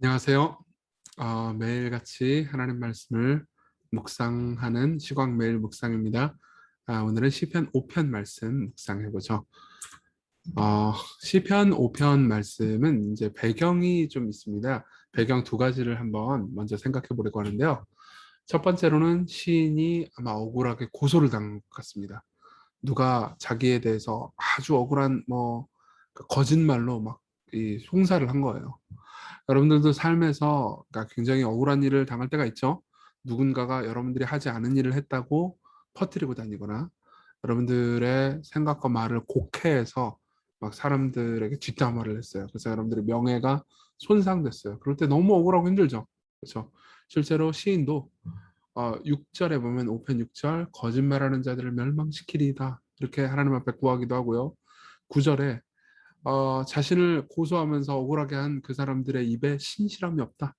안녕하세요. 매일같이 하나님 말씀을 묵상하는 시각 매일 묵상입니다. 오늘은 시편 5편 말씀 묵상해보죠. 시편 5편 말씀은 이제 배경이 좀 있습니다. 배경 두 가지를 한번 먼저 생각해 보려고 하는데요. 첫 번째로는 시인이 아마 억울하게 고소를 당한 것 같습니다. 누가 자기에 대해서 아주 억울한 그 거짓말로 막 이 송사를 한 거예요. 여러분들도 삶에서 그러니까 굉장히 억울한 일을 당할 때가 있죠. 누군가가 여러분들이 하지 않은 일을 했다고 퍼뜨리고 다니거나 여러분들의 생각과 말을 곡해해서 막 사람들에게 뒷담화를 했어요. 그래서 여러분들의 명예가 손상됐어요. 그럴 때 너무 억울하고 힘들죠. 그렇죠. 실제로 시인도 6절에 보면 5편 6절 거짓말하는 자들을 멸망시키리이다. 이렇게 하나님 앞에 구하기도 하고요. 9절에 자신을 고소하면서 억울하게 한 그 사람들의 입에 신실함이 없다.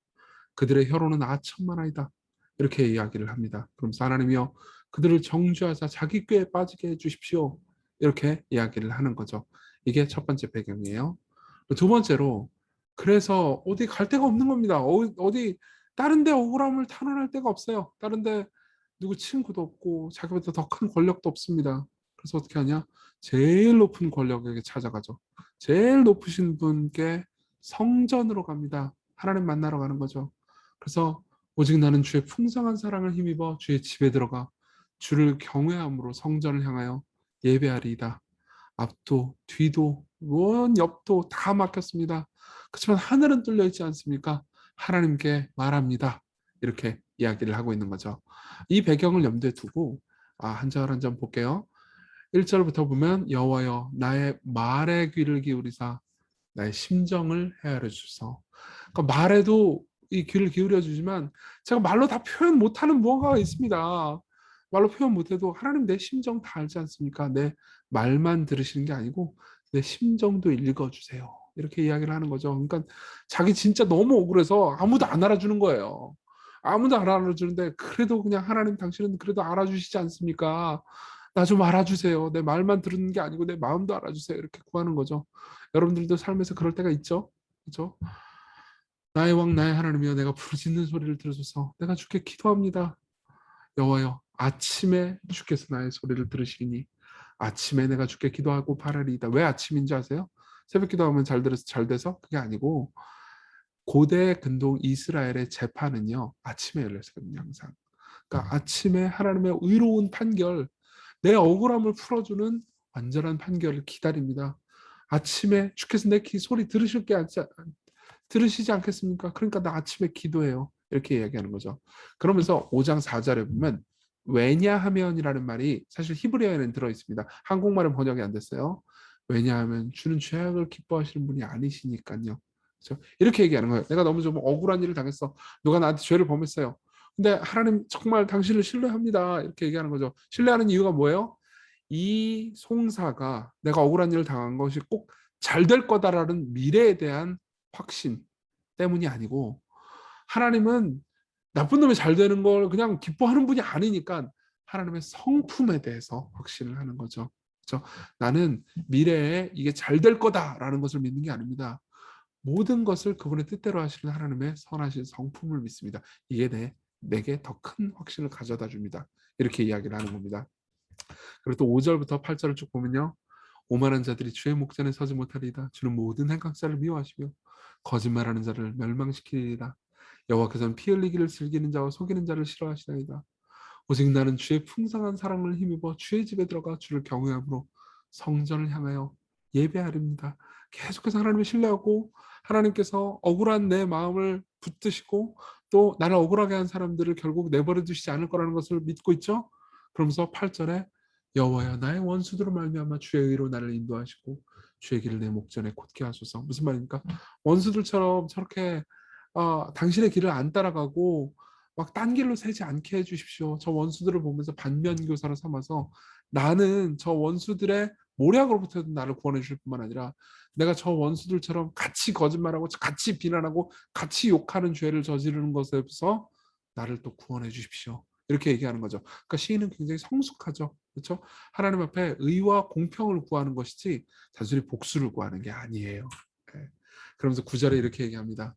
그들의 혀로는 아천만하이다. 이렇게 이야기를 합니다. 그러면서 하나님이여 그들을 정죄하사 자기 꾀에 빠지게 해주십시오. 이렇게 이야기를 하는 거죠. 이게 첫 번째 배경이에요. 두 번째로 그래서 어디 갈 데가 없는 겁니다. 어디 다른 데 억울함을 탄원할 데가 없어요. 다른 데 누구 친구도 없고 자기보다 더 큰 권력도 없습니다. 그래서 어떻게 하냐? 제일 높은 권력에게 찾아가죠. 제일 높으신 분께 성전으로 갑니다. 하나님 만나러 가는 거죠. 그래서 오직 나는 주의 풍성한 사랑을 힘입어 주의 집에 들어가 주를 경외함으로 성전을 향하여 예배하리이다. 앞도 뒤도 원 옆도 다 막혔습니다. 그렇지만 하늘은 뚫려 있지 않습니까? 하나님께 말합니다. 이렇게 이야기를 하고 있는 거죠. 이 배경을 염두에 두고 한 절 한 절 볼게요. 1절부터 보면 여호와여 나의 말에 귀를 기울이사 나의 심정을 헤아려 주소서. 그러니까 말에도 이 귀를 기울여 주지만 제가 말로 다 표현 못하는 무언가가 있습니다. 말로 표현 못해도 하나님 내 심정 다 알지 않습니까? 내 말만 들으시는 게 아니고 내 심정도 읽어주세요. 이렇게 이야기를 하는 거죠. 그러니까 자기 진짜 너무 억울해서 아무도 안 알아주는 거예요. 아무도 안 알아주는데 그래도 그냥 하나님 당신은 그래도 알아주시지 않습니까? 나 좀 알아주세요. 내 말만 들은 게 아니고 내 마음도 알아주세요. 이렇게 구하는 거죠. 여러분들도 삶에서 그럴 때가 있죠? 그렇죠? 나의 왕 나의 하나님이여 내가 부르짖는 소리를 들으소서. 내가 주께 기도합니다. 여호와여 아침에 주께서 나의 소리를 들으시니 아침에 내가 주께 기도하고 바라리이다. 왜 아침인지 아세요? 새벽 기도하면 잘 돼서 그게 아니고 고대 근동 이스라엘의 재판은요 아침에 열렸거든요 항상. 그러니까 아침에 하나님의 의로운 판결, 내 억울함을 풀어주는 완전한 판결을 기다립니다. 아침에 주께서 내 소리 들으시지 않겠습니까? 그러니까 나 아침에 기도해요. 이렇게 이야기하는 거죠. 그러면서 5장 4절에 보면 왜냐하면이라는 말이 사실 히브리어에는 들어있습니다. 한국말은 번역이 안 됐어요. 왜냐하면 주는 죄악을 기뻐하시는 분이 아니시니까요. 그렇죠? 이렇게 얘기하는 거예요. 내가 너무 좀 억울한 일을 당했어. 누가 나한테 죄를 범했어요. 근데 하나님 정말 당신을 신뢰합니다. 이렇게 얘기하는 거죠. 신뢰하는 이유가 뭐예요? 이 송사가 내가 억울한 일을 당한 것이 꼭 잘 될 거다라는 미래에 대한 확신 때문이 아니고 하나님은 나쁜 놈이 잘 되는 걸 그냥 기뻐하는 분이 아니니까 하나님의 성품에 대해서 확신을 하는 거죠. 그렇죠? 나는 미래에 이게 잘 될 거다라는 것을 믿는 게 아닙니다. 모든 것을 그분의 뜻대로 하시는 하나님의 선하신 성품을 믿습니다. 이게 내게 더 큰 확신을 가져다 줍니다. 이렇게 이야기를 하는 겁니다. 그리고 또 5절부터 8절을 쭉 보면요. 오만한 자들이 주의 목전에 서지 못하리이다. 주는 모든 행각자를 미워하시며 거짓말하는 자를 멸망시키리이다. 여호와께서는 피 흘리기를 즐기는 자와 속이는 자를 싫어하시나이다. 오직 나는 주의 풍성한 사랑을 힘입어 주의 집에 들어가 주를 경외함으로 성전을 향하여 예배하렵니다. 계속해서 하나님을 신뢰하고 하나님께서 억울한 내 마음을 붙드시고 또 나를 억울하게 한 사람들을 결국 내버려 두시지 않을 거라는 것을 믿고 있죠. 그러면서 8절에 여호와여 나의 원수들을 말미암아 주의 의로 나를 인도하시고 주의 길을 내 목전에 곧게 하소서. 무슨 말입니까? 원수들처럼 저렇게 당신의 길을 안 따라가고 막 딴 길로 새지 않게 해주십시오. 저 원수들을 보면서 반면교사로 삼아서 나는 저 원수들의 모략으로부터 나를 구원해 주실 뿐만 아니라 내가 저 원수들처럼 같이 거짓말하고 같이 비난하고 같이 욕하는 죄를 저지르는 것에서 나를 또 구원해 주십시오. 이렇게 얘기하는 거죠. 그러니까 시인은 굉장히 성숙하죠. 그렇죠? 하나님 앞에 의와 공평을 구하는 것이지 단순히 복수를 구하는 게 아니에요. 네. 그러면서 9절에 이렇게 얘기합니다.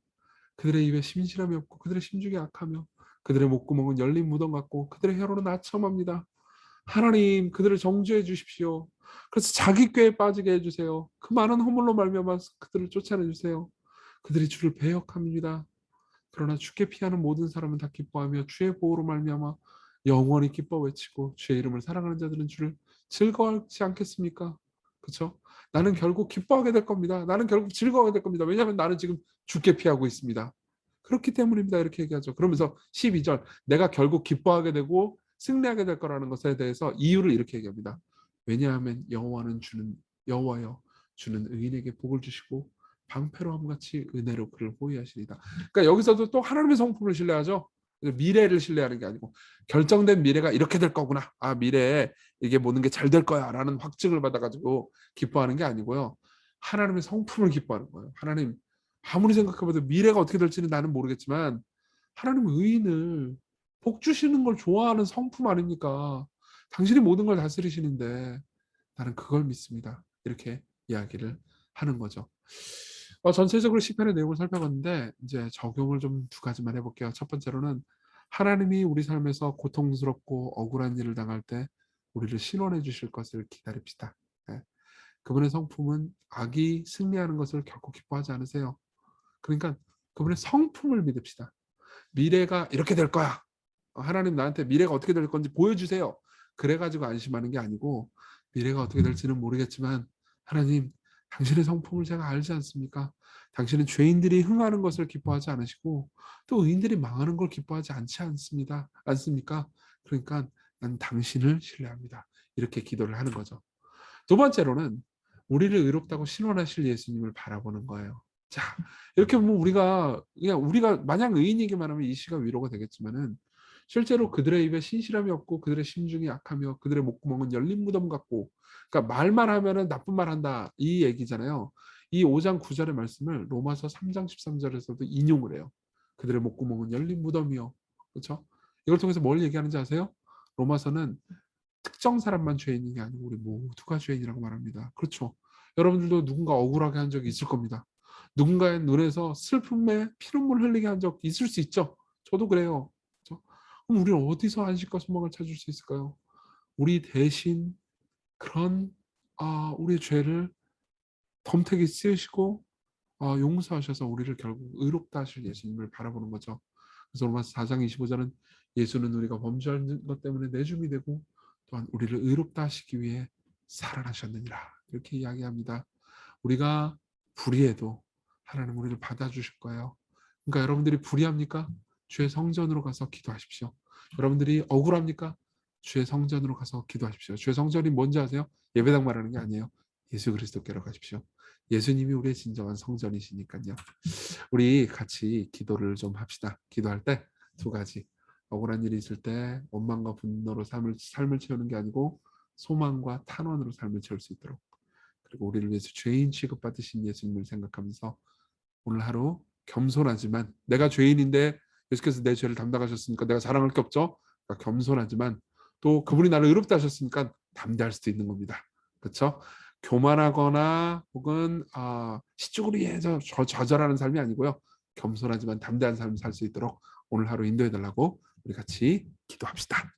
그들의 입에 신실함이 없고 그들의 심중이 악하며 그들의 목구멍은 열린 무덤 같고 그들의 혀로는 아첨합니다. 하나님 그들을 정죄해 주십시오. 그래서 자기 꾀에 빠지게 해주세요. 그 많은 허물로 말미암아 그들을 쫓아내 주세요. 그들이 주를 배역합니다. 그러나 주께 피하는 모든 사람은 다 기뻐하며 주의 보호로 말미암아 영원히 기뻐 외치고 주의 이름을 사랑하는 자들은 주를 즐거워하지 않겠습니까? 그렇죠? 나는 결국 기뻐하게 될 겁니다. 나는 결국 즐거워하게 될 겁니다. 왜냐하면 나는 지금 주께 피하고 있습니다. 그렇기 때문입니다. 이렇게 얘기하죠. 그러면서 12절 내가 결국 기뻐하게 되고 승리하게 될 거라는 것에 대해서 이유를 이렇게 얘기합니다. 왜냐하면 여호와여 주는 의인에게 복을 주시고 방패로함 같이 은혜로 그를 호위하시리다. 그러니까 여기서도 또 하나님의 성품을 신뢰하죠. 미래를 신뢰하는 게 아니고 결정된 미래가 이렇게 될 거구나. 아 미래에 이게 모든 게 잘 될 거야라는 확증을 받아가지고 기뻐하는 게 아니고요. 하나님의 성품을 기뻐하는 거예요. 하나님 아무리 생각해봐도 미래가 어떻게 될지는 나는 모르겠지만 하나님 의인을 복 주시는 걸 좋아하는 성품 아닙니까? 당신이 모든 걸 다스리시는데 나는 그걸 믿습니다. 이렇게 이야기를 하는 거죠. 전체적으로 시편의 내용을 살펴봤는데 이제 적용을 좀 두 가지만 해볼게요. 첫 번째로는 하나님이 우리 삶에서 고통스럽고 억울한 일을 당할 때 우리를 신원해 주실 것을 기다립시다. 네. 그분의 성품은 악이 승리하는 것을 결코 기뻐하지 않으세요. 그러니까 그분의 성품을 믿읍시다. 미래가 이렇게 될 거야. 하나님 나한테 미래가 어떻게 될 건지 보여주세요. 그래가지고 안심하는 게 아니고 미래가 어떻게 될지는 모르겠지만 하나님 당신의 성품을 제가 알지 않습니까? 당신은 죄인들이 흥하는 것을 기뻐하지 않으시고 또 의인들이 망하는 걸 기뻐하지 않지 않습니까? 그러니까 난 당신을 신뢰합니다. 이렇게 기도를 하는 거죠. 두 번째로는 우리를 의롭다고 신원하실 예수님을 바라보는 거예요. 자, 이렇게 보면 우리가 마냥 의인이기만 하면 이 시가 위로가 되겠지만은 실제로 그들의 입에 신실함이 없고 그들의 심중이 약하며 그들의 목구멍은 열린 무덤 같고 그러니까 말만 하면은 나쁜 말 한다 이 얘기잖아요. 이 5장 9절의 말씀을 로마서 3장 13절에서도 인용을 해요. 그들의 목구멍은 열린 무덤이요. 그렇죠? 이걸 통해서 뭘 얘기하는지 아세요? 로마서는 특정 사람만 죄인이 아니고 우리 모두가 죄인이라고 말합니다. 그렇죠? 여러분들도 누군가 억울하게 한 적이 있을 겁니다. 누군가의 눈에서 슬픔에 피눈물 흘리게 한 적 있을 수 있죠. 저도 그래요. 그렇죠? 그럼 우리는 어디서 안식과 소망을 찾을 수 있을까요? 우리 대신 그런 우리의 죄를 덤태기 쓰시고 용서하셔서 우리를 결국 의롭다 하실 예수님을 바라보는 거죠. 그래서 로마서 4장 25절은 예수는 우리가 범죄한 것 때문에 내줌이 되고 또한 우리를 의롭다 하시기 위해 살아나셨느니라 이렇게 이야기합니다. 우리가 불의해도 하나님 우리를 받아주실 거예요. 그러니까 여러분들이 불의합니까? 주의 성전으로 가서 기도하십시오. 여러분들이 억울합니까? 주의 성전으로 가서 기도하십시오. 주의 성전이 뭔지 아세요? 예배당 말하는 게 아니에요. 예수 그리스도께로 가십시오. 예수님이 우리의 진정한 성전이시니까요. 우리 같이 기도를 좀 합시다. 기도할 때 두 가지. 억울한 일이 있을 때 원망과 분노로 삶을 채우는 게 아니고 소망과 탄원으로 삶을 채울 수 있도록. 그리고 우리를 위해서 죄인 취급받으신 예수님을 생각하면서 오늘 하루 겸손하지만 내가 죄인인데 예수께서 내 죄를 담당하셨으니까 내가 자랑할 게 없죠. 그러니까 겸손하지만 또 그분이 나를 의롭다 하셨으니까 담대할 수도 있는 겁니다. 그렇죠? 교만하거나 혹은 시쭈구리해서 좌절하는 삶이 아니고요. 겸손하지만 담대한 삶을 살 수 있도록 오늘 하루 인도해 달라고 우리 같이 기도합시다.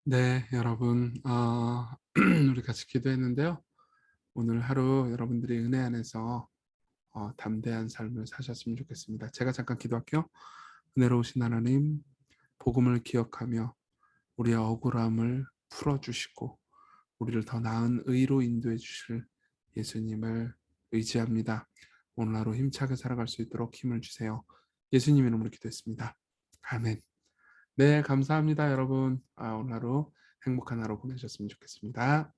네, 여러분, 우리 같이 기도했는데요. 오늘 하루 여러분들이 은혜 안에서 담대한 삶을 사셨으면 좋겠습니다. 제가 잠깐 기도할게요. 은혜로우신 하나님, 복음을 기억하며 우리의 억울함을 풀어주시고 우리를 더 나은 의로 인도해 주실 예수님을 의지합니다. 오늘 하루 힘차게 살아갈 수 있도록 힘을 주세요. 예수님 이름으로 기도했습니다. 아멘. 네, 감사합니다, 여러분. 오늘 하루 행복한 하루 보내셨으면 좋겠습니다.